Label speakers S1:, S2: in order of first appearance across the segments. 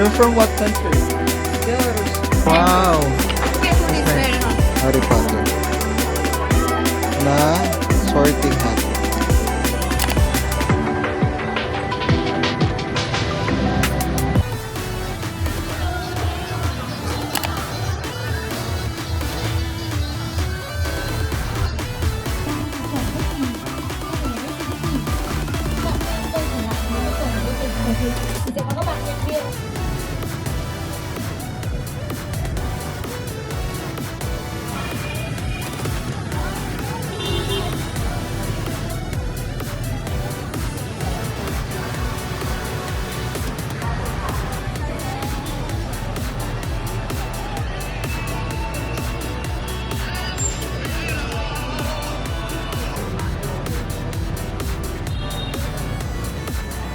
S1: You're from what country? Wow! Harry Potter. Na sorting hat.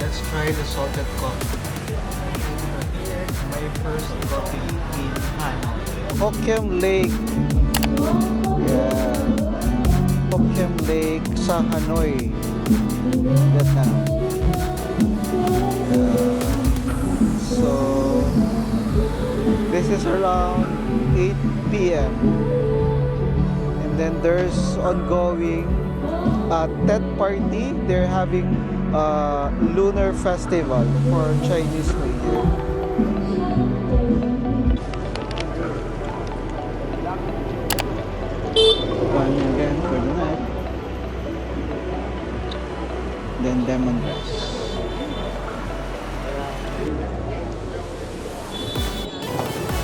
S1: Let's try the salted coffee. My first coffee in Hanoi. Hokkien Lake. Yeah. Hokkien Lake sa Hanoi, Vietnam. Yeah. So, this is around 8 p.m. And then there's ongoing TET party. They're having lunar festival for Chinese New Year. One again for the night. Then lemongrass.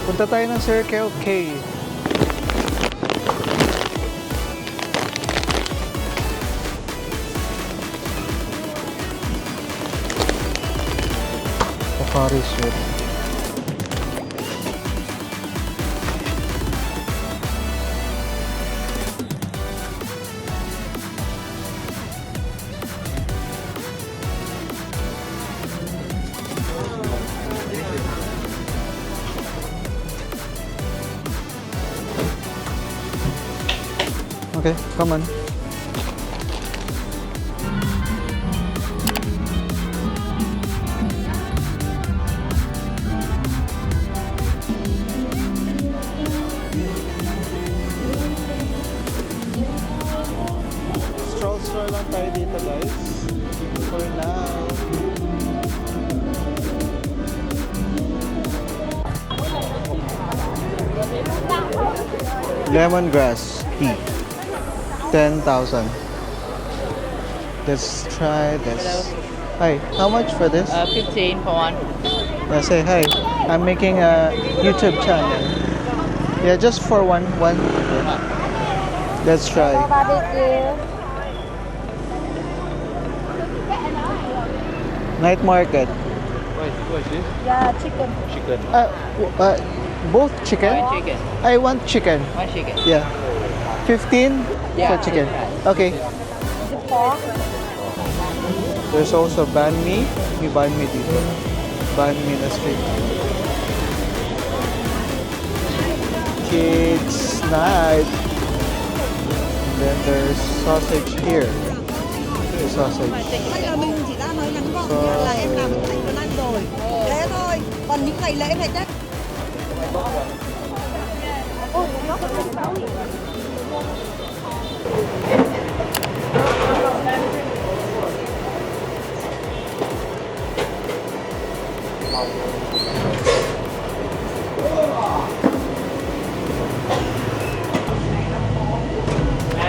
S1: Punta tayo ng Circle K. Resort. Okay, come on. Stroll lang tayo dito, guys. For now. Lemongrass tea. 10,000. Let's try this. Hi, how much for this?
S2: 15 for one.
S1: Yeah, say hi. I'm making a YouTube channel. Yeah, just for one. Let's try. Night market.
S3: What is this?
S2: Yeah, chicken.
S3: Chicken.
S1: Both chicken?
S2: One chicken.
S1: I want chicken.
S2: One chicken.
S1: Yeah. 15
S2: Yeah,
S1: for chicken.
S2: right.
S1: Okay.
S2: The pork.
S1: There's also banh mi. May banh mi dito. Banh mi na street. Kids night. And then there's sausage here. The sausage.
S4: Bây giờ mình chỉ ra nói ngắn gọn là em làm thành món ăn rồi. Thế thôi. Còn những ngày lễ này chắc.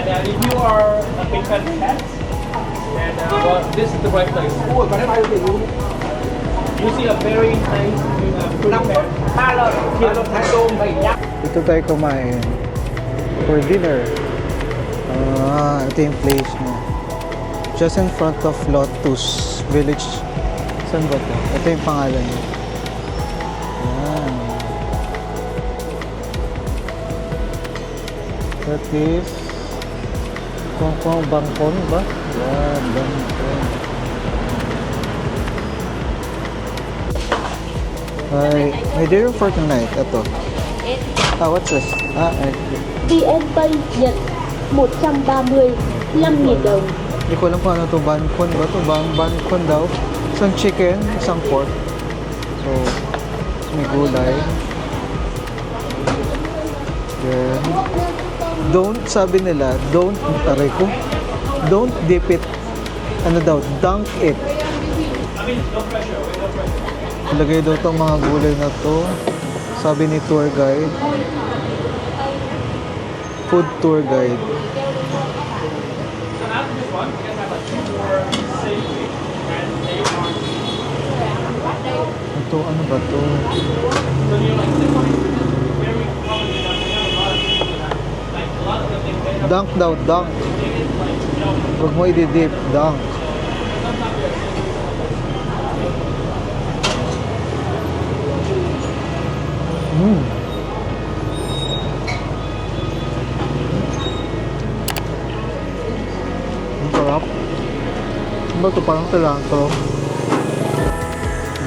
S3: And if you are a big fan of cats, then well, this is the right place. You see a very nice fruit pen.
S1: Dito tayo kumain for dinner. Ito yung place niya. Just in front of Lotus Village. Saan ba ito? Ito yung pangalan niya. Yan. That is Bangkon ba? Yan, Bangkon. May dinner for tonight. Ito. What's this?
S5: VN Pay Nhật 135.000 đồng.
S1: Hindi ko alam kung ano to. Bangkon ba to? Bangkon daw. Isang chicken, isang pork. So, may gulay. Then, don't, sabi nila, don't, aray ko, don't dip it, ano daw, dunk it. Ilagay daw itong mga gulay na to, sabi ni tour guide, food tour guide.
S3: So after this one, you guys have a 2-hour safety and they are
S1: Ito, ano ba to?
S3: so you like this one is very common in that we have a lot of people that like a lot of the things they have
S1: Dunk daw, dunk.
S3: they get like
S1: Huwag mo i-dip, dunk. Ang sarap. Ano ba ito? Parang cilantro.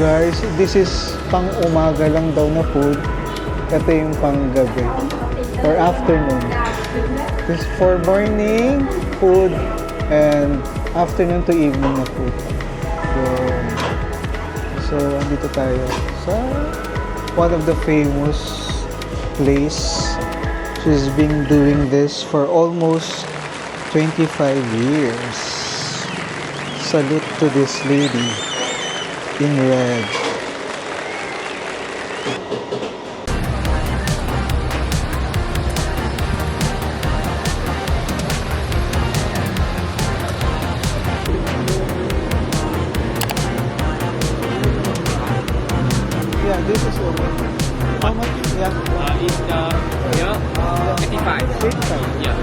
S1: Guys, this is pang umaga lang daw na food. Ito yung pang gabi. Or afternoon. This is for morning food and afternoon to evening na food. So dito tayo sa one of the famous place. She's been doing this for almost 25 years. Salute to this lady in red. Yeah, this is okay. How much? Yeah.
S3: It's yeah, 85.
S1: 85.
S3: Yeah.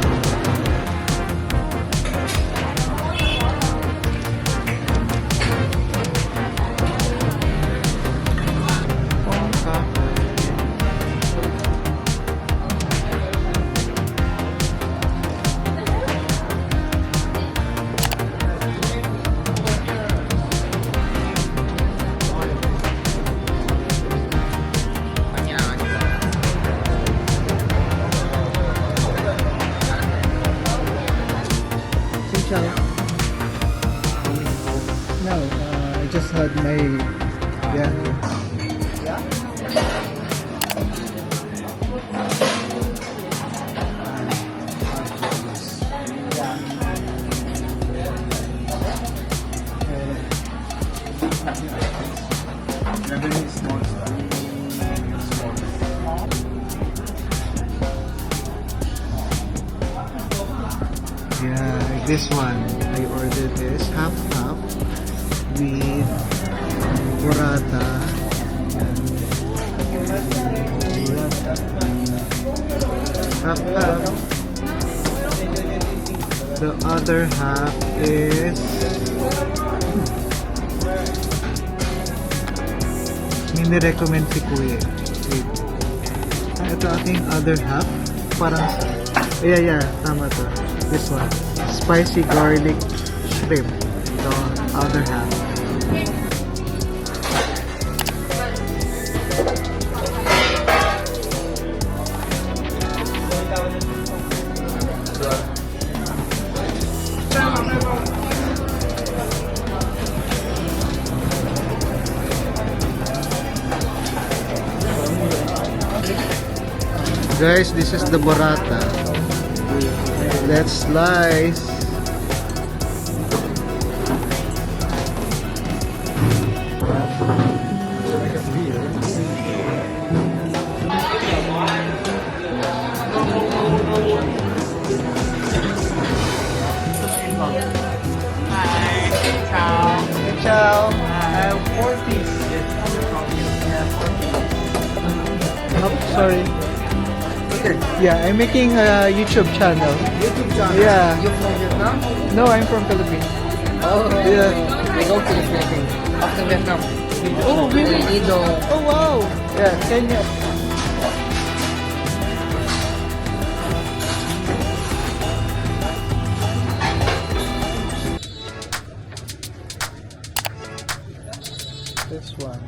S1: No, I just had my yeah, this one. I ordered this half with burrata. Half. The other half is recommend si Kuya. Wait. Ito ating other half. Parang, yeah, tama to. This one. Spicy garlic shrimp. The other half. Guys, this is the burrata. Let's slice. Ciao. 4 piece. Oh, sorry. Yeah, I'm making a YouTube channel.
S6: YouTube channel?
S1: Yeah.
S6: You from Vietnam?
S1: No, I'm from Philippines.
S6: Oh,
S1: Yeah.
S6: I go to the Philippines. After Vietnam.
S1: Oh, really?
S6: Ido.
S1: Oh, wow. Yeah, Kenya. This one.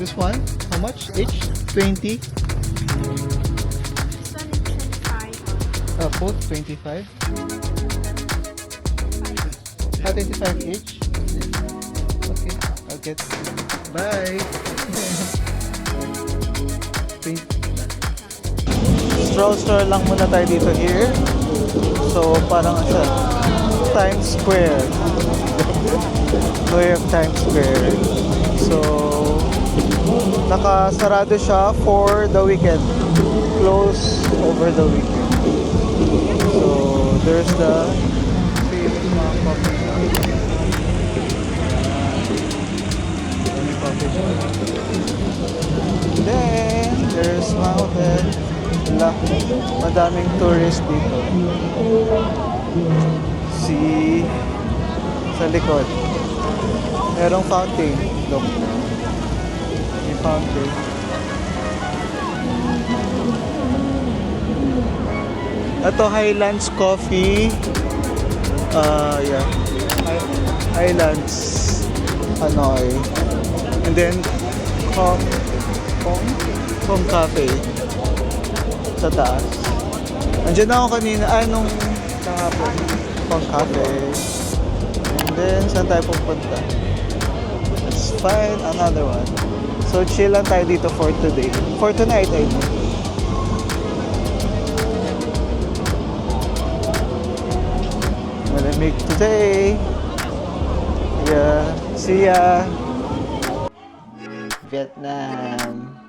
S1: This one, how much each? 20?
S2: This one is 25.
S1: Both 25? 25 each? Okay, I'll get. Bye! Stroll lang muna tayo dito here. So, parang siya, Times Square. Way of Times Square. So, nakasarado siya for the weekend. Close over the weekend. So, there's the famous mga coffee shop. Any coffee shop. Then, there's mountain. Madaming tourist dito. Sa likod. Merong fountain. Look. May fountain. Ito, Highlands Coffee. Yeah. Highlands Hanoi. And then, Kong Cafe. Sa taas. Andiyan na ako kanina. Nung kahapon. Kong Cafe. And then, saan tayo pupunta? Let's find another one. So, chill lang tayo dito for today. For tonight, I mean. Malamig today. Yeah. See ya. Vietnam.